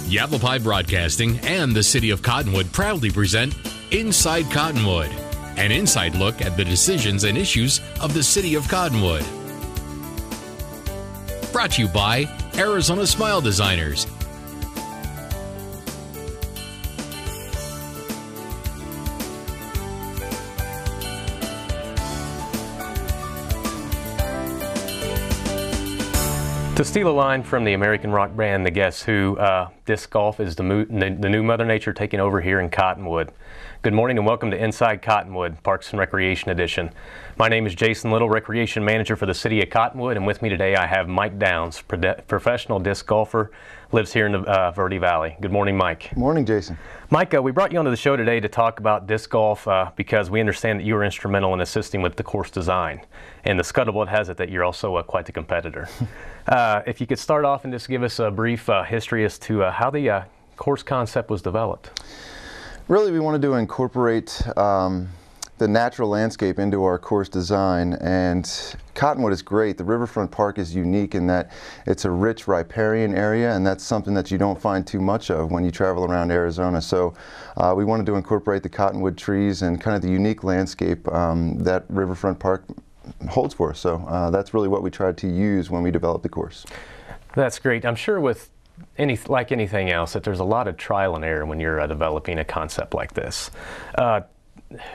Yavapai Broadcasting and the City of Cottonwood proudly present Inside Cottonwood, an inside look at the decisions and issues of the City of Cottonwood. Brought to you by Arizona Smile Designers. To steal a line from the American rock band The Guess Who, disc golf is the new Mother Nature taking over here in Cottonwood. Good morning and welcome to Inside Cottonwood, Parks and Recreation Edition. My name is Jason Little, Recreation Manager for the City of Cottonwood, and with me today I have Mike Downs, professional disc golfer, lives here in the Verde Valley. Good morning, Mike. Morning, Jason. Mike, we brought you onto the show today to talk about disc golf because we understand that you were instrumental in assisting with the course design. And the scuttlebutt has it that you're also quite the competitor. If you could start off and just give us a brief history as to how the course concept was developed. Really, we wanted to incorporate the natural landscape into our course design, and Cottonwood is great. The Riverfront Park is unique in that it's a rich riparian area, and that's something that you don't find too much of when you travel around Arizona. So we wanted to incorporate the cottonwood trees and kind of the unique landscape that Riverfront Park holds for us. So that's really what we tried to use when we developed the course. That's great. I'm sure with like anything else that there's a lot of trial and error when you're developing a concept like this.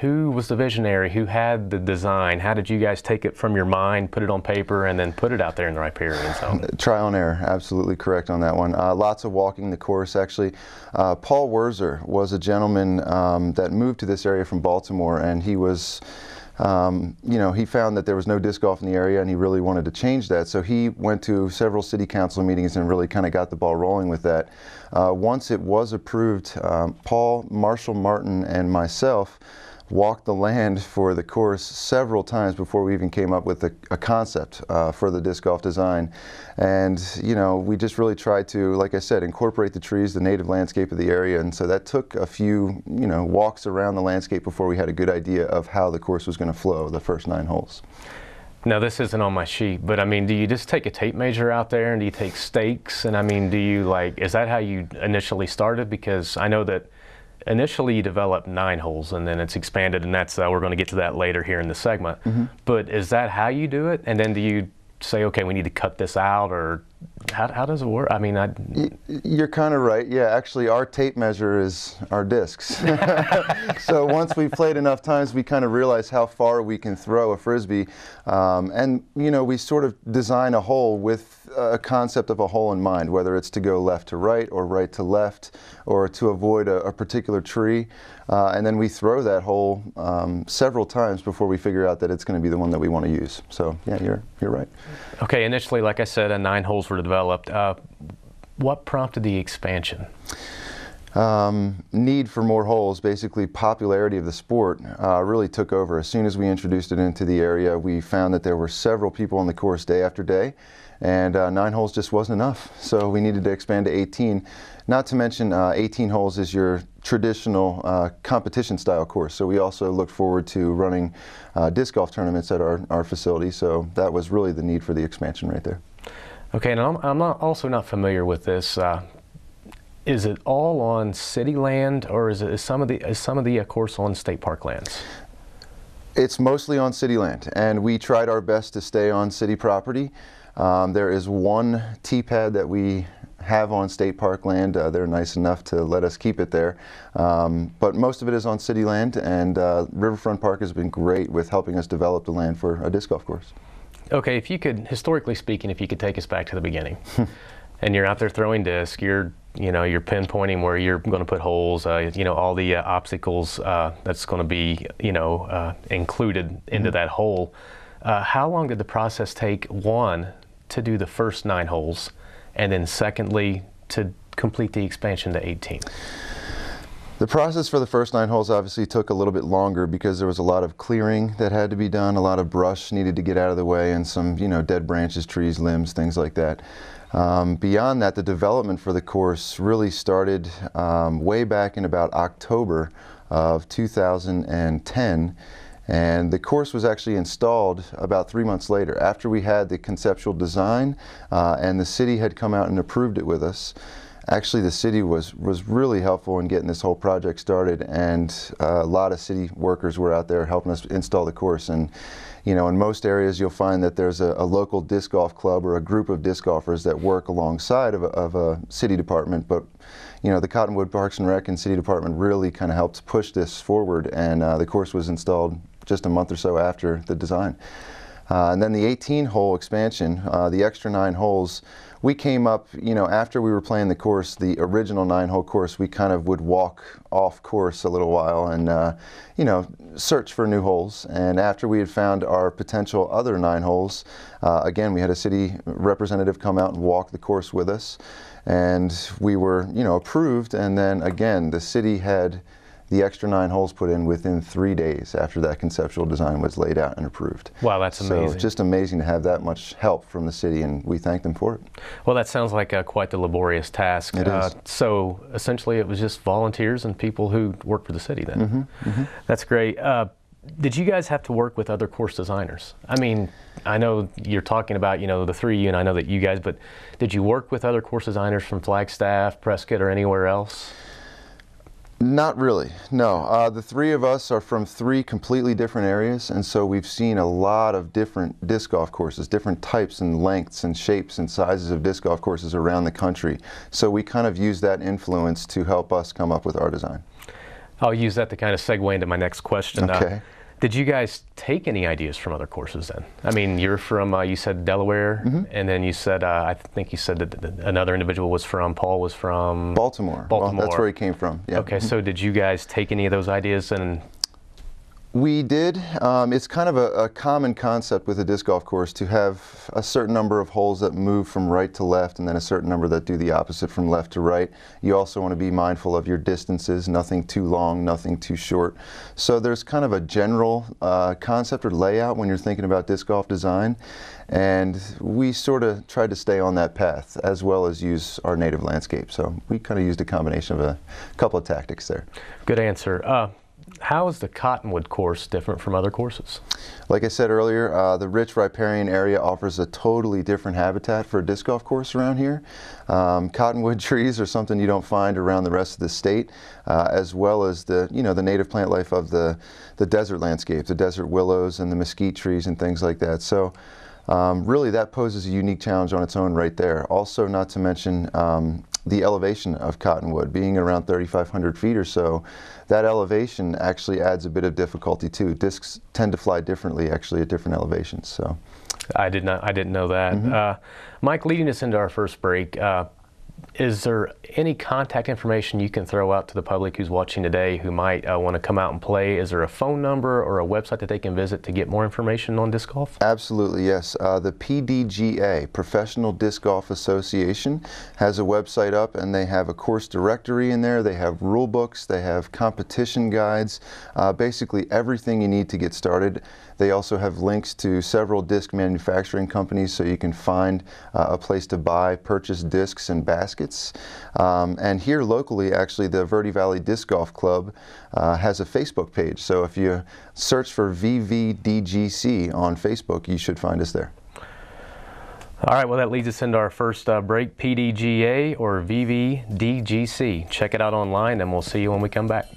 Who was the visionary? Who had the design? How did you guys take it from your mind, put it on paper, and then put it out there in the riparian zone? Trial and error, absolutely correct on that one. Lots of walking the course, actually. Paul Werzer was a gentleman that moved to this area from Baltimore, and he was he found that there was no disc golf in the area and he really wanted to change that. So he went to several city council meetings and really kind of got the ball rolling with that. Once it was approved, Paul, Marshall Martin, and myself walked the land for the course several times before we even came up with a concept for the disc golf design. And we just really tried to, like I said, incorporate the trees, the native landscape of the area, and so that took a few walks around the landscape before we had a good idea of how the course was going to flow the first 9 holes. Now, this isn't on my sheet, but I mean, do you just take a tape measure out there and do you take stakes? And I mean, do you is that how you initially started? Because I know that initially you developed 9 holes and then it's expanded, and that's we're going to get to that later here in the segment. Mm-hmm. But is that how you do it? And then do you say, okay, we need to cut this out, or how does it work? I mean, you're kind of right. Yeah, actually, our tape measure is our discs. So once we've played enough times, we kind of realize how far we can throw a Frisbee. And, we sort of design a hole with a concept of a hole in mind, whether it's to go left to right or right to left, or to avoid a particular tree. And then we throw that hole several times before we figure out that it's going to be the one that we want to use. So, yeah, you're right. Okay, initially, like I said, 9 holes were developed. What prompted the expansion? Need for more holes, basically popularity of the sport really took over. As soon as we introduced it into the area, we found that there were several people on the course day after day, and 9 holes just wasn't enough. So we needed to expand to 18. Not to mention 18 holes is your traditional competition style course. So we also look forward to running disc golf tournaments at our facility. So that was really the need for the expansion right there. Okay, and I'm also not familiar with this. Is it all on city land, or is some of the course on state park lands? It's mostly on city land, and we tried our best to stay on city property. There is one tee pad that we have on state park land. They're nice enough to let us keep it there. But most of it is on city land, and Riverfront Park has been great with helping us develop the land for a disc golf course. Okay, if you could, historically speaking, if you could take us back to the beginning, and you're out there throwing disc, you're pinpointing where you're going to put holes, all the obstacles that's going to be, included into that hole. How long did the process take, one, to do the first 9 holes, and then secondly, to complete the expansion to 18? The process for the first 9 holes obviously took a little bit longer because there was a lot of clearing that had to be done, a lot of brush needed to get out of the way, and some, dead branches, trees, limbs, things like that. Beyond that, the development for the course really started way back in about October of 2010. And the course was actually installed about 3 months later, after we had the conceptual design and the city had come out and approved it with us. actually the city was really helpful in getting this whole project started, and a lot of city workers were out there helping us install the course. And you know, in most areas you'll find that there's a local disc golf club or a group of disc golfers that work alongside of a city department, but you know, the Cottonwood Parks and Rec and City Department really kind of helped push this forward, and the course was installed just a month or so after the design. And then the 18-hole expansion, the extra 9 holes, we came up, you know, after we were playing the course, the original 9-hole course, we kind of would walk off course a little while and, you know, search for new holes. And after we had found our potential other 9 holes, again, we had a city representative come out and walk the course with us. And we were, you know, approved. And then again, the city had the extra 9 holes put in within 3 days after that conceptual design was laid out and approved. Wow, that's amazing. So just amazing to have that much help from the city, and we thank them for it. Well, that sounds like quite the laborious task. It is. So essentially it was just volunteers and people who work for the city then. That's great. Did you guys have to work with other course designers? I mean, I know you're talking about, you know, the 3 of you, and I know that you guys, but did you work with other course designers from Flagstaff, Prescott, or anywhere else? Not really, no. The 3 of us are from 3 completely different areas, and so we've seen a lot of different disc golf courses, different types and lengths and shapes and sizes of disc golf courses around the country. So we kind of use that influence to help us come up with our design. I'll use that to kind of segue into my next question. Okay. Did you guys take any ideas from other courses then? I mean, you're from, you said Delaware, and then you said, I think you said that another individual was from, Paul was from? Baltimore. Baltimore. Well, that's where he came from. Yeah. Okay, so did you guys take any of those ideas and? We did. It's kind of a common concept with a disc golf course to have a certain number of holes that move from right to left, and then a certain number that do the opposite from left to right. You also want to be mindful of your distances, nothing too long, nothing too short. So there's kind of a general concept or layout when you're thinking about disc golf design, and we sort of tried to stay on that path as well as use our native landscape. So we kind of used a combination of a couple of tactics there. Good answer. How is the Cottonwood course different from other courses? Like I said earlier, the rich riparian area offers a totally different habitat for a disc golf course around here. Cottonwood trees are something you don't find around the rest of the state, as well as the native plant life of the desert landscape, the desert willows and the mesquite trees and things like that. So really that poses a unique challenge on its own right there. Also, not to mention the elevation of Cottonwood, being around 3,500 feet or so, that elevation actually adds a bit of difficulty too. Discs tend to fly differently actually at different elevations. So, I didn't know that. Mike, leading us into our first break, is there any contact information you can throw out to the public who's watching today who might want to come out and play? Is there a phone number or a website that they can visit to get more information on disc golf? Absolutely, yes. The PDGA, Professional Disc Golf Association, has a website up, and they have a course directory in there. They have rule books, they have competition guides, basically everything you need to get started. They also have links to several disc manufacturing companies, so you can find a place to purchase discs and baskets. And here locally, actually, the Verde Valley Disc Golf Club has a Facebook page. So if you search for VVDGC on Facebook, you should find us there. All right, well, that leads us into our first break, PDGA or VVDGC. Check it out online, and we'll see you when we come back.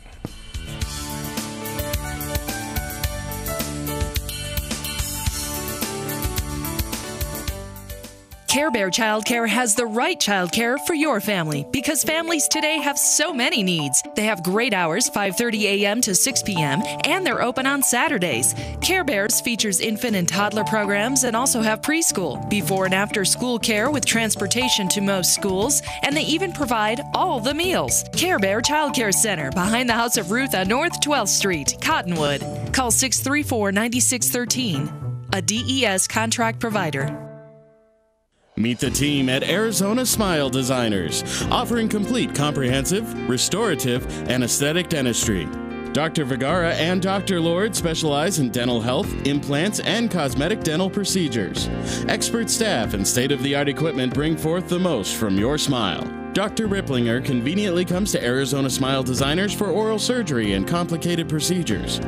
Care Bear Childcare has the right childcare for your family because families today have so many needs. They have great hours, 5:30 a.m. to 6 p.m., and they're open on Saturdays. Care Bears features infant and toddler programs and also have preschool, before and after school care with transportation to most schools, and they even provide all the meals. Care Bear Childcare Center, behind the House of Ruth on North 12th Street, Cottonwood. Call 634-9613. A DES contract provider. Meet the team at Arizona Smile Designers, offering complete, comprehensive, restorative, and aesthetic dentistry. Dr. Vergara and Dr. Lord specialize in dental health, implants, and cosmetic dental procedures. Expert staff and state-of-the-art equipment bring forth the most from your smile. Dr. Ripplinger conveniently comes to Arizona Smile Designers for oral surgery and complicated procedures.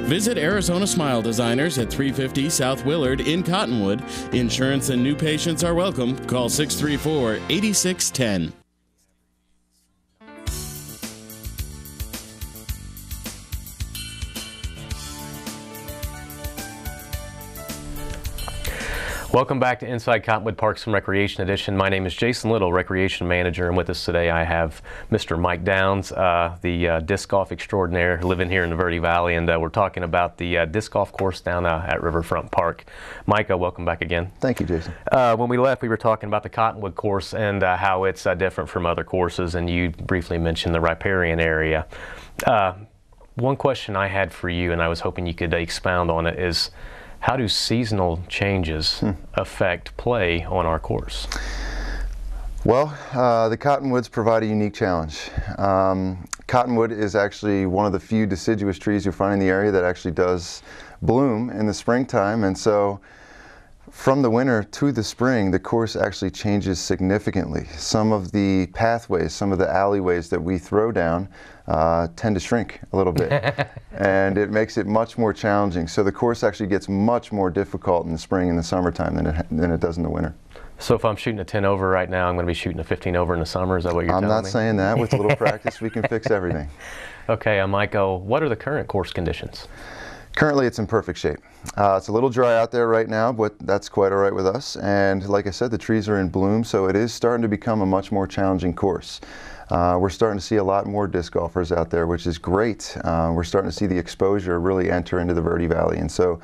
Visit Arizona Smile Designers at 350 South Willard in Cottonwood. Insurance and new patients are welcome. Call 634-8610. Welcome back to Inside Cottonwood Parks and Recreation Edition. My name is Jason Little, Recreation Manager, and with us today I have Mr. Mike Downs, the disc golf extraordinaire living here in the Verde Valley, and we're talking about the disc golf course down at Riverfront Park. Mike, welcome back again. Thank you, Jason. When we left, we were talking about the Cottonwood course and how it's different from other courses, and you briefly mentioned the riparian area. One question I had for you, and I was hoping you could expound on it, is how do seasonal changes affect play on our course? Well, the Cottonwoods provide a unique challenge. Cottonwood is actually one of the few deciduous trees you'll find in the area that actually does bloom in the springtime, and so from the winter to the spring, the course actually changes significantly. Some of the pathways, some of the alleyways that we throw down tend to shrink a little bit, and it makes it much more challenging. So the course actually gets much more difficult in the spring and the summertime than it does in the winter. So if I'm shooting a 10 over right now, I'm going to be shooting a 15 over in the summer. Is that what you're telling me? I'm not saying that. With a little practice, we can fix everything. Okay, Michael, what are the current course conditions? Currently, it's in perfect shape. It's a little dry out there right now, but that's quite all right with us. And like I said, the trees are in bloom, so it is starting to become a much more challenging course. We're starting to see a lot more disc golfers out there, which is great. We're starting to see the exposure really enter into the Verde Valley. And so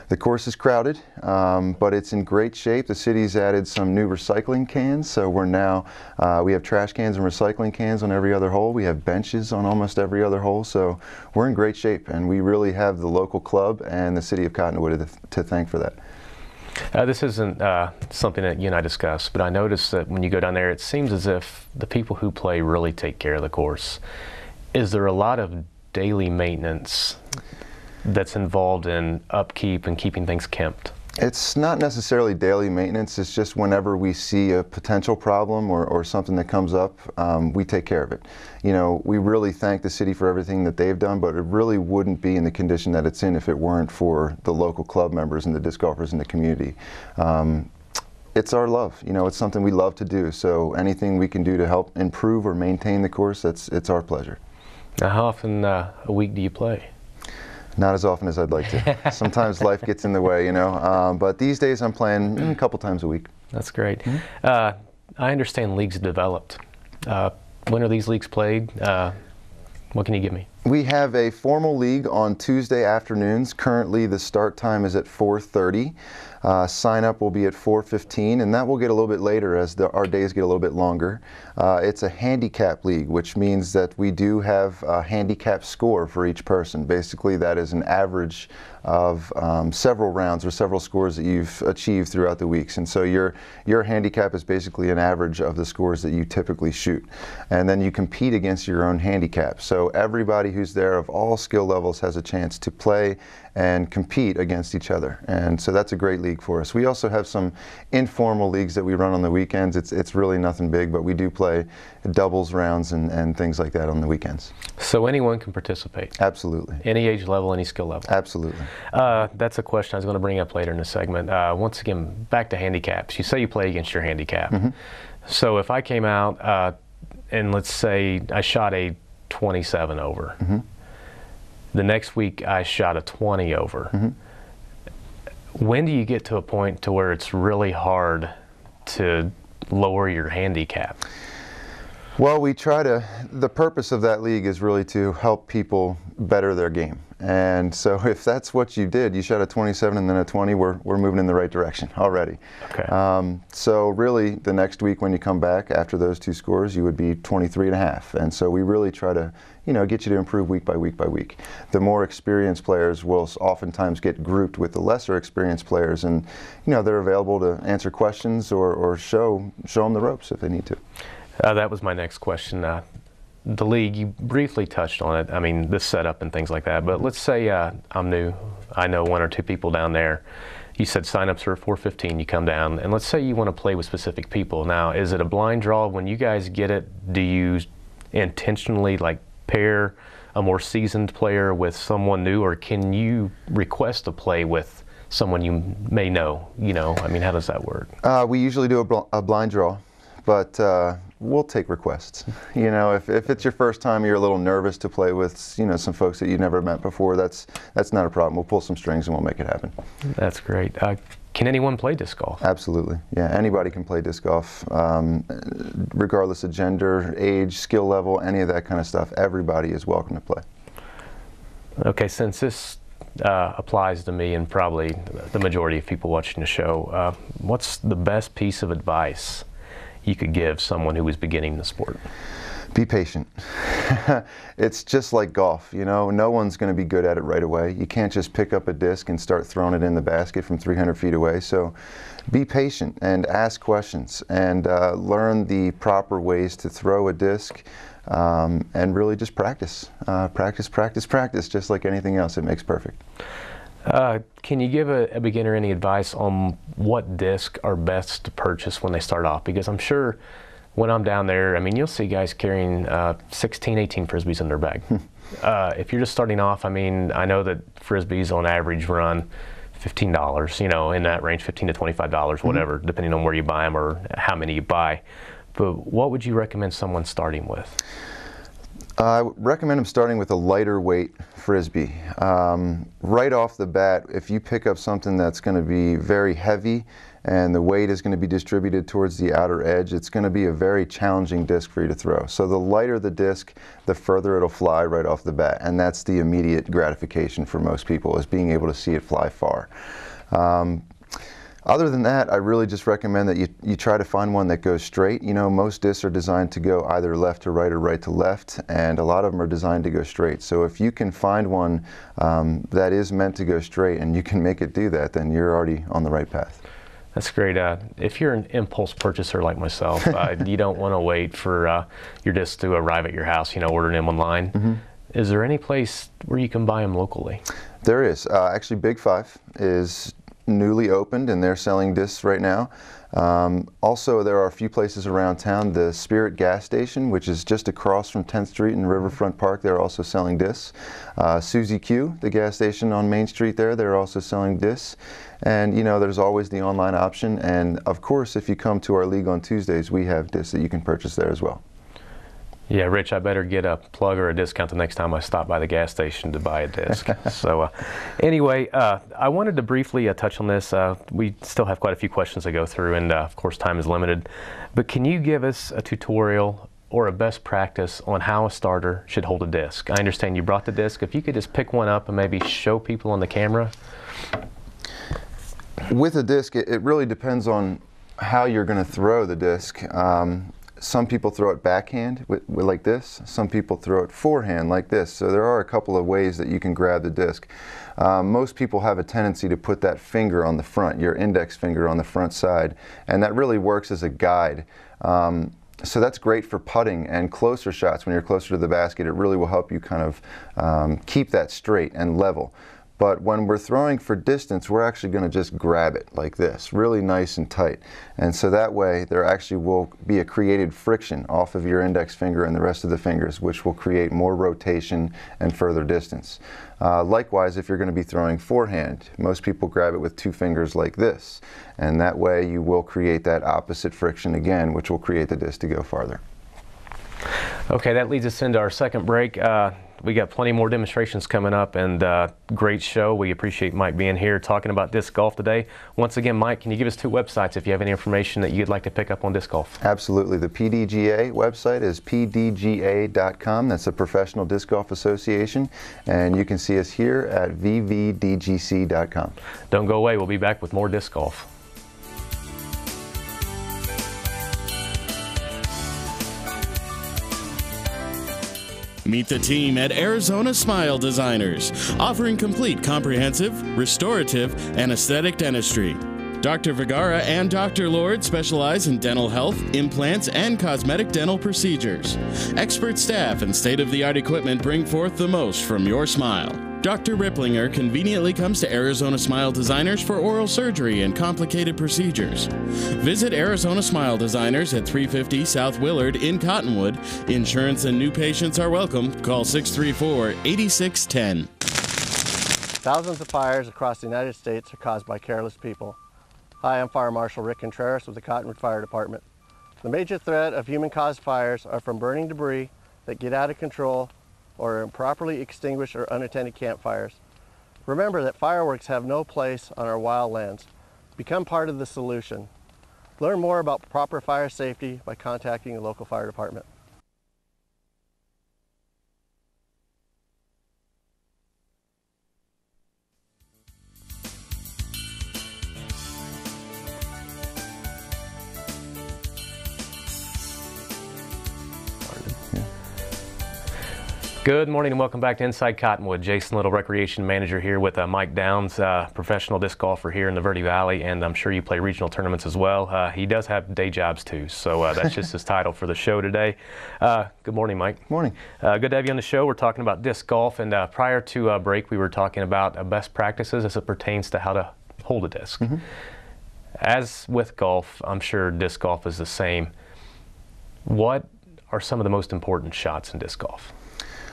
the course is crowded, but it's in great shape. The city's added some new recycling cans, so we're now, we have trash cans and recycling cans on every other hole. We have benches on almost every other hole, so we're in great shape, and we really have the local club and the city of Cottonwood to thank for that. This isn't something that you and I discussed, but I noticed that when you go down there, it seems as if the people who play really take care of the course. Is there a lot of daily maintenance that's involved in upkeep and keeping things kempt? It's not necessarily daily maintenance. It's just whenever we see a potential problem or something that comes up, we take care of it. You know, we really thank the city for everything that they've done, but it really wouldn't be in the condition that it's in if it weren't for the local club members and the disc golfers in the community. It's our love. You know, it's something we love to do. So anything we can do to help improve or maintain the course, it's our pleasure. Now, how often a week do you play? Not as often as I'd like to. Sometimes life gets in the way, you know. But these days I'm playing a couple times a week. That's great. I understand leagues developed. When are these leagues played? What can you give me? We have a formal league on Tuesday afternoons. Currently the start time is at 4:30. Sign up will be at 4:15, and that will get a little bit later as our days get a little bit longer. It's a handicap league, which means that we do have a handicap score for each person. Basically, that is an average of several rounds or several scores that you've achieved throughout the weeks. And so your handicap is basically an average of the scores that you typically shoot. And then you compete against your own handicap. So everybody who's there of all skill levels has a chance to play and compete against each other. And so that's a great league for us. We also have some informal leagues that we run on the weekends. It's really nothing big, but we do play doubles rounds and things like that on the weekends. So anyone can participate? Absolutely. Any age level, any skill level? Absolutely. That's a question I was going to bring up later in the segment. Once again, back to handicaps. You say you play against your handicap. Mm-hmm. So if I came out and let's say I shot a 27 over, mm-hmm. the next week I shot a 20 over. Mm-hmm. When do you get to a point to where it's really hard to lower your handicap? Well, we try to, the purpose of that league is really to help people better their game. And so if that's what you did, you shot a 27 and then a 20, we're moving in the right direction already. Okay. So really the next week when you come back after those two scores, you would be 23.5. And so we really try to, get you to improve week by week by week. The more experienced players will oftentimes get grouped with the lesser experienced players, and they're available to answer questions or show them the ropes if they need to. That was my next question. The league, you briefly touched on it. I mean, the setup and things like that. But let's say I'm new. I know one or two people down there. You said signups are at 4:15. You come down, and let's say you want to play with specific people. Now, is it a blind draw when you guys get it? Do you intentionally pair a more seasoned player with someone new, or can you request to play with someone you may know? I mean, how does that work? We usually do a blind draw, but we'll take requests. If it's your first time, you're a little nervous to play with, some folks that you've never met before, that's not a problem. We'll pull some strings and we'll make it happen. That's great. Can anyone play disc golf? Absolutely. Yeah, anybody can play disc golf, regardless of gender, age, skill level, any of that kind of stuff. Everybody is welcome to play. Okay, since this applies to me and probably the majority of people watching the show, what's the best piece of advice you could give someone who is beginning the sport? Be patient. It's just like golf, you know, no one's going to be good at it right away. You can't just pick up a disc and start throwing it in the basket from 300 feet away. So be patient and ask questions and learn the proper ways to throw a disc, and really just practice. Practice, just like anything else. It makes perfect. Can you give a beginner any advice on what discs are best to purchase when they start off? Because I'm sure when I'm down there, I mean, you'll see guys carrying 16, 18 Frisbees in their bag. If you're just starting off, I mean, I know that Frisbees on average run $15, you know, in that range, $15 to $25, whatever, depending on where you buy them or how many you buy. But what would you recommend someone starting with? I recommend them starting with a lighter weight Frisbee. Right off the bat, if you pick up something that's going to be very heavy and the weight is going to be distributed towards the outer edge, it's going to be a very challenging disc for you to throw. So the lighter the disc, the further it'll fly right off the bat, and that's the immediate gratification for most people, is being able to see it fly far. Other than that, I really just recommend that you try to find one that goes straight. You know, most discs are designed to go either left to right or right to left, and a lot of them are designed to go straight. So if you can find one that is meant to go straight and you can make it do that, then you're already on the right path. That's great. If you're an impulse purchaser like myself, you don't want to wait for your discs to arrive at your house, you know, ordering them online. Is there any place where you can buy them locally? There is. Actually, Big Five is newly opened and they're selling discs right now. Also, there are a few places around town. The Spirit gas station, which is just across from 10th Street in Riverfront Park, they're also selling discs. Suzy Q, the gas station on Main Street there, they're also selling discs. And you know, there's always the online option, and of course if you come to our league on Tuesdays, we have discs that you can purchase there as well. Yeah, Rich, I better get a plug or a discount the next time I stop by the gas station to buy a disc. So anyway, I wanted to briefly touch on this. We still have quite a few questions to go through, and of course time is limited. But can you give us a tutorial or a best practice on how a starter should hold a disc? I understand you brought the disc. If you could just pick one up and maybe show people on the camera. With a disc, it really depends on how you're going to throw the disc. Some people throw it backhand like this. Some people throw it forehand like this. So there are a couple of ways that you can grab the disc. Most people have a tendency to put that finger on the front, your index finger on the front side, and that really works as a guide. So that's great for putting and closer shots. When you're closer to the basket, it really will help you kind of keep that straight and level. But when we're throwing for distance, we're actually going to just grab it like this, really nice and tight. And so that way, there actually will be a created friction off of your index finger and the rest of the fingers, which will create more rotation and further distance. Likewise, if you're going to be throwing forehand, most people grab it with two fingers like this. And that way, you will create that opposite friction again, which will create the disc to go farther. Okay, that leads us into our second break. We got plenty more demonstrations coming up, and great show. We appreciate Mike being here talking about disc golf today. Once again, Mike, can you give us two websites if you have any information that you'd like to pick up on disc golf? Absolutely. The PDGA website is pdga.com. That's the Professional Disc Golf Association. And you can see us here at vvdgc.com. Don't go away. We'll be back with more disc golf. Meet the team at Arizona Smile Designers, offering complete comprehensive, restorative, and aesthetic dentistry. Dr. Vergara and Dr. Lord specialize in dental health, implants, and cosmetic dental procedures. Expert staff and state-of-the-art equipment bring forth the most from your smile. Dr. Ripplinger conveniently comes to Arizona Smile Designers for oral surgery and complicated procedures. Visit Arizona Smile Designers at 350 South Willard in Cottonwood. Insurance and new patients are welcome. Call 634-8610. Thousands of fires across the United States are caused by careless people. Hi, I'm Fire Marshal Rick Contreras with the Cottonwood Fire Department. The major threat of human-caused fires are from burning debris that get out of control or improperly extinguished or unattended campfires. Remember that fireworks have no place on our wild lands. Become part of the solution. Learn more about proper fire safety by contacting your local fire department. Good morning and welcome back to Inside Cottonwood. Jason Little, Recreation Manager here with Mike Downs, professional disc golfer here in the Verde Valley, and I'm sure you play regional tournaments as well. He does have day jobs too, so that's just his title for the show today. Good morning, Mike. Morning. Good to have you on the show. We're talking about disc golf, and prior to break we were talking about best practices as it pertains to how to hold a disc. Mm-hmm. As with golf, I'm sure disc golf is the same. What are some of the most important shots in disc golf?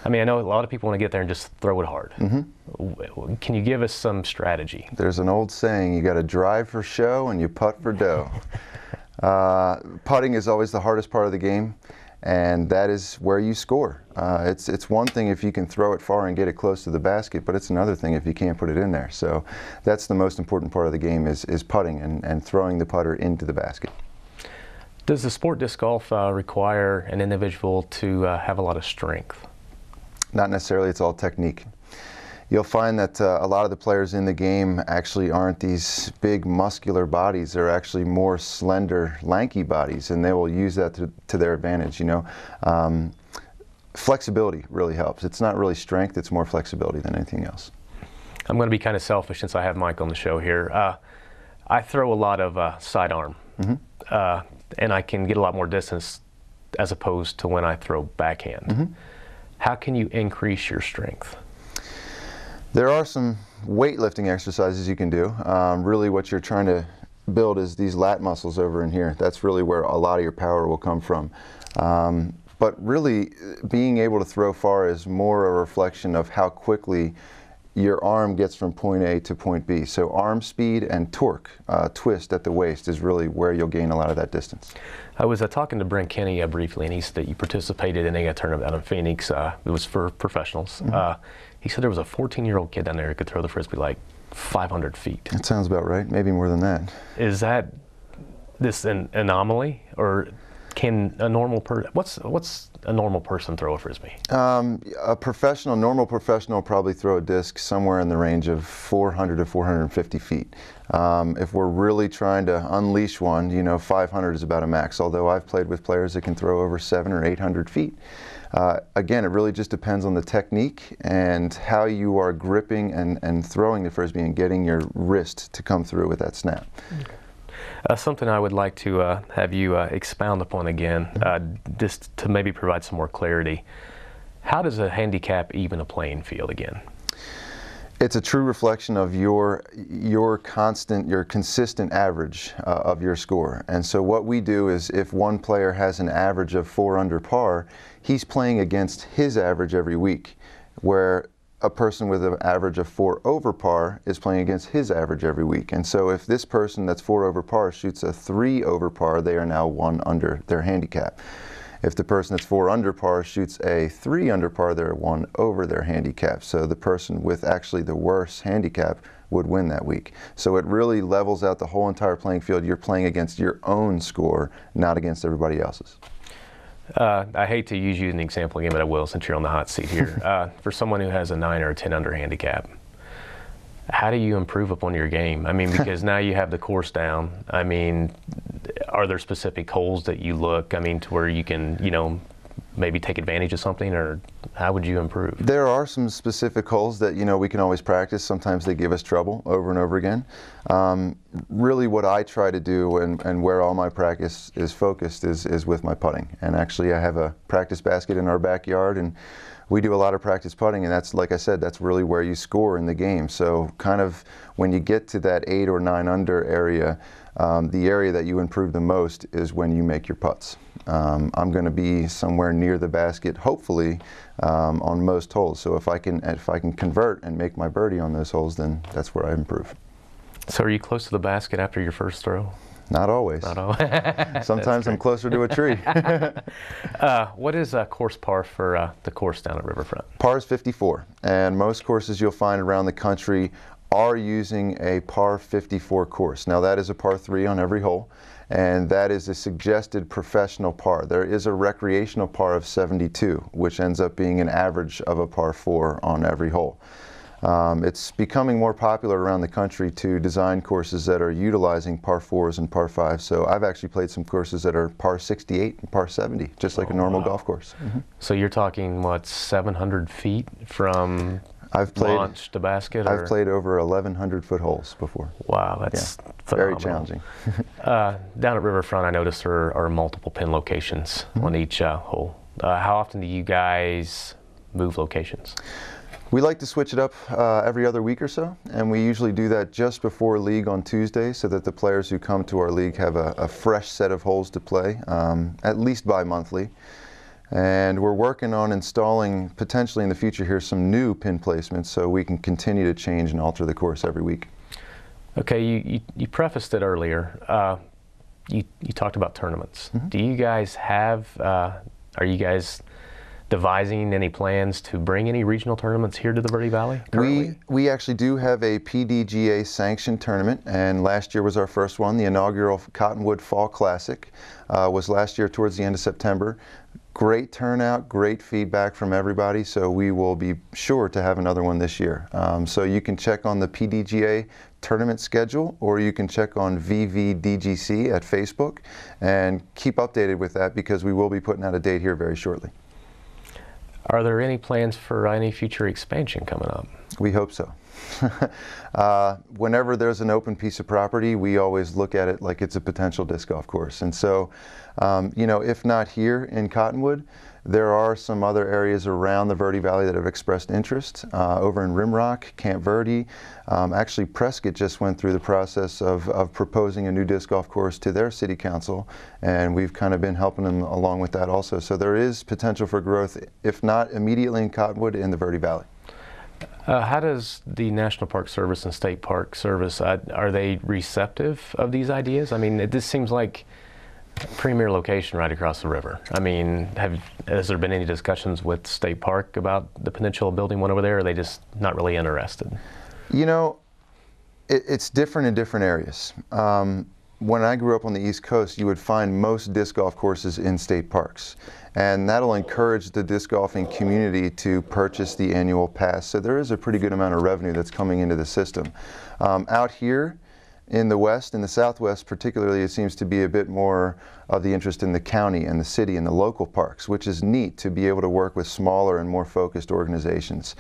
I mean, I know a lot of people want to get there and just throw it hard. Mm-hmm. Can you give us some strategy? There's an old saying, you got to drive for show and you putt for dough. Putting is always the hardest part of the game, and that is where you score. It's one thing if you can throw it far and get it close to the basket, but it's another thing if you can't put it in there. So that's the most important part of the game is putting and throwing the putter into the basket. Does the sport disc golf require an individual to have a lot of strength? Not necessarily, it's all technique. You'll find that a lot of the players in the game actually aren't these big muscular bodies. They're actually more slender, lanky bodies, and they will use that to their advantage, you know. Flexibility really helps. It's not really strength, it's more flexibility than anything else. I'm going to be kind of selfish since I have Mike on the show here. I throw a lot of sidearm, mm-hmm. And I can get a lot more distance as opposed to when I throw backhand. Mm-hmm. How can you increase your strength? There are some Weightlifting exercises you can do. Really what you're trying to build is these lat muscles over in here. That's really where a lot of your power will come from. But really being able to throw far is more a reflection of how quickly your arm gets from point A to point B. So arm speed and torque, twist at the waist is really where you'll gain a lot of that distance. I was talking to Brent Kenny briefly, and he said that you participated in a tournament out in Phoenix. It was for professionals. Mm-hmm. He said there was a 14-year-old kid down there who could throw the Frisbee like 500 feet. That sounds about right, maybe more than that. Is that this an anomaly, or can a normal person, what's a normal person throw a Frisbee? A professional, normal professional probably throw a disc somewhere in the range of 400 to 450 feet. If we're really trying to unleash one, you know, 500 is about a max, although I've played with players that can throw over 700 or 800 feet. Again, it really just depends on the technique and how you are gripping and throwing the Frisbee and getting your wrist to come through with that snap. Okay. Something I would like to have you expound upon again, just to maybe provide some more clarity. How does a handicap even a playing field again? It's a true reflection of your consistent average of your score. And so what we do is if one player has an average of 4 under par, he's playing against his average every week, where a person with an average of 4 over par is playing against his average every week. And so if this person that's 4 over par shoots a 3 over par, they are now 1 under their handicap. If the person that's 4 under par shoots a 3 under par, they're 1 over their handicap. So the person with actually the worst handicap would win that week. So it really levels out the whole entire playing field. You're playing against your own score, not against everybody else's. I hate to use you as an example again, but I will since you're on the hot seat here. For someone who has a 9 or a 10 under handicap, how do you improve upon your game? I mean, because now you have the course down. I mean, are there specific holes that you look, I mean, to where you can, you know, maybe take advantage of something, or how would you improve? There are some specific holes that, you know, we can always practice. Sometimes they give us trouble over and over again. Really what I try to do and where all my practice is focused is with my putting. And actually I have a practice basket in our backyard, and we do a lot of practice putting, and that's, like I said, that's really where you score in the game. So kind of when you get to that 8 or 9 under area, the area that you improve the most is when you make your putts. I'm going to be somewhere near the basket, hopefully, on most holes. So if I can convert and make my birdie on those holes, then that's where I improve. So are you close to the basket after your first throw? Not always. Not always. Sometimes I'm closer to a tree. What is course par for the course down at Riverfront? Par is 54, and most courses you'll find around the country are using a par 54 course. Now that is a par 3 on every hole, and that is a suggested professional par. There is a recreational par of 72, which ends up being an average of a par 4 on every hole. It's becoming more popular around the country to design courses that are utilizing par 4s and par 5s. So I've actually played some courses that are par 68 and par 70, just like a normal golf course. So you're talking, what, 700 feet from launch to basket? I've played over 1,100 foot holes before. Wow, that's very phenomenal. challenging. Down at Riverfront, I noticed there are multiple pin locations on each hole. How often do you guys move locations? We like to switch it up every other week or so, and we usually do that just before league on Tuesday so that the players who come to our league have a fresh set of holes to play, at least bi-monthly. And we're working on installing, potentially in the future here, some new pin placements so we can continue to change and alter the course every week. Okay, you prefaced it earlier. You talked about tournaments. Do you guys have, are you guys devising any plans to bring any regional tournaments here to the Verde Valley currently? We actually do have a PDGA sanctioned tournament, and last year was our first one. The inaugural Cottonwood Fall Classic was last year towards the end of September. Great turnout, great feedback from everybody, so we will be sure to have another one this year. So you can check on the PDGA tournament schedule, or you can check on VVDGC at Facebook and keep updated with that, because we will be putting out a date here very shortly. Are there any plans for any future expansion coming up? We hope so. Whenever there's an open piece of property, we always look at it like it's a potential disc golf course. And so, you know, if not here in Cottonwood, there are some other areas around the Verde Valley that have expressed interest. Over in Rimrock, Camp Verde. Actually, Prescott just went through the process of proposing a new disc golf course to their city council, and we've kind of been helping them along with that also. So there is potential for growth, if not immediately in Cottonwood, in the Verde Valley. How does the National Park Service and State Park Service, are they receptive of these ideas? I mean, this seems like a premier location right across the river. I mean, has there been any discussions with State Park about the potential of building one over there, or are they just not really interested? You know, it's different in different areas. When I grew up on the East Coast, you would find most disc golf courses in state parks. And that'll encourage the disc golfing community to purchase the annual pass. So there is a pretty good amount of revenue that's coming into the system. Out here in the West, in the Southwest particularly, it seems to be a bit more of the interest in the county and the city and the local parks, which is neat to be able to work with smaller and more focused organizations.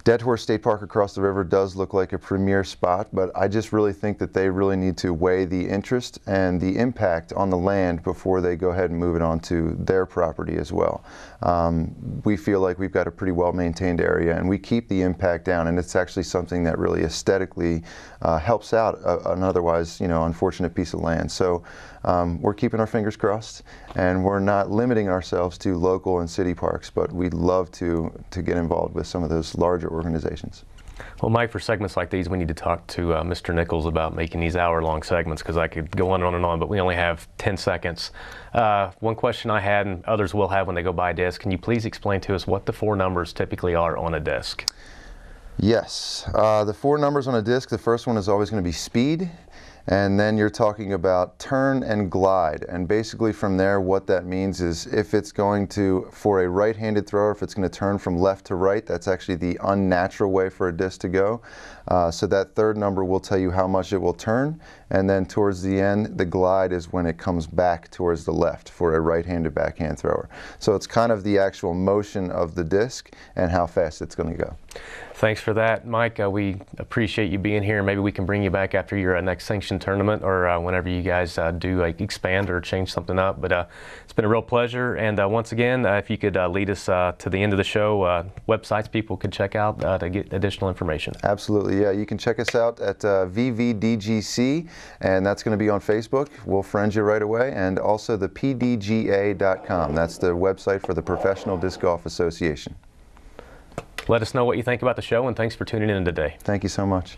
Dead Horse State Park across the river does look like a premier spot, but I just really think that they really need to weigh the interest and the impact on the land before they go ahead and move it onto their property as well. We feel like we've got a pretty well-maintained area, and we keep the impact down, and it's actually something that really aesthetically helps out an otherwise, you know, unfortunate piece of land. So we're keeping our fingers crossed, and we're not limiting ourselves to local and city parks, but we'd love to get involved with some of those larger organizations. Well, Mike, for segments like these, we need to talk to Mr. Nichols about making these hour-long segments, because I could go on and on, but we only have 10 seconds. One question I had, and others will have when they go buy a disc, can you please explain to us what the 4 numbers typically are on a disc? Yes. The 4 numbers on a disc, the first one is always going to be speed. And then you're talking about turn and glide, and basically from there what that means is if it's going to, for a right-handed thrower, if it's going to turn from left to right, that's actually the unnatural way for a disc to go. So that 3rd number will tell you how much it will turn, and then towards the end, the glide is when it comes back towards the left for a right-handed backhand thrower. So it's kind of the actual motion of the disc and how fast it's going to go. Thanks for that, Mike. We appreciate you being here. Maybe we can bring you back after your next sanctioned tournament, or whenever you guys do expand or change something up. But it's been a real pleasure. And once again, if you could lead us to the end of the show, websites people could check out to get additional information. Absolutely, yeah. You can check us out at VVDGC, and that's going to be on Facebook. We'll friend you right away. And also the PDGA.com. That's the website for the Professional Disc Golf Association. Let us know what you think about the show, and thanks for tuning in today. Thank you so much.